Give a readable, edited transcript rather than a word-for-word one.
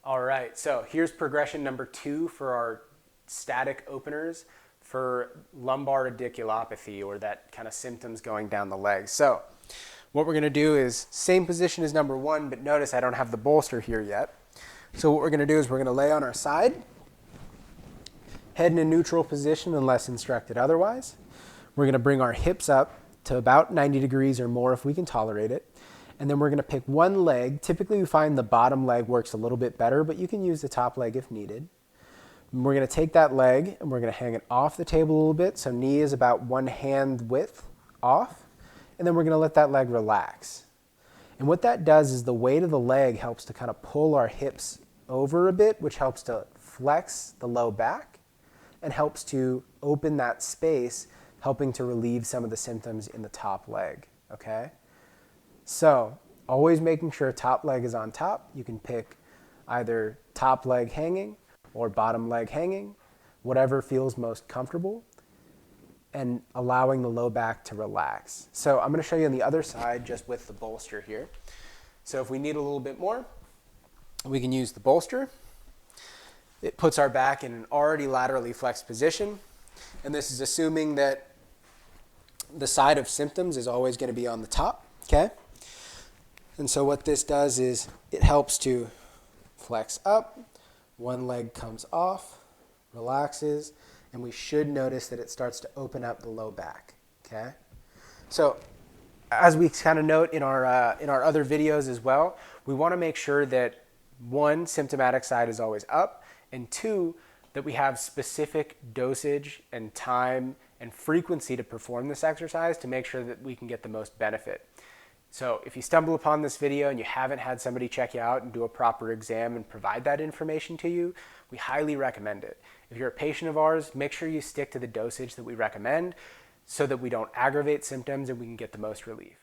All right, so here's progression number 2 for our static openers for lumbar radiculopathy, or that kind of symptoms going down the leg. So what we're going to do is same position as number 1, but notice I don't have the bolster here yet. So what we're going to do is we're going to lay on our side, head in a neutral position unless instructed otherwise. We're going to bring our hips up to about 90 degrees or more if we can tolerate it. And then we're going to pick one leg. Typically we find the bottom leg works a little bit better, but you can use the top leg if needed. And we're going to take that leg and we're going to hang it off the table a little bit. So knee is about 1 hand width off. And then we're going to let that leg relax. And what that does is the weight of the leg helps to kind of pull our hips over a bit, which helps to flex the low back and helps to open that space, helping to relieve some of the symptoms in the top leg, okay? So always making sure top leg is on top. You can pick either top leg hanging or bottom leg hanging, whatever feels most comfortable, and allowing the low back to relax. So I'm going to show you on the other side just with the bolster here. So if we need a little bit more, we can use the bolster. It puts our back in an already laterally flexed position, and this is assuming that the side of symptoms is always going to be on the top, okay? And so what this does is it helps to flex up, one leg comes off, relaxes, and we should notice that it starts to open up the low back, okay? So as we kind of note in our other videos as well, we want to make sure that 1, symptomatic side is always up, and 2, that we have specific dosage and time and frequency to perform this exercise to make sure that we can get the most benefit. So if you stumble upon this video and you haven't had somebody check you out and do a proper exam and provide that information to you, we highly recommend it. If you're a patient of ours, make sure you stick to the dosage that we recommend so that we don't aggravate symptoms and we can get the most relief.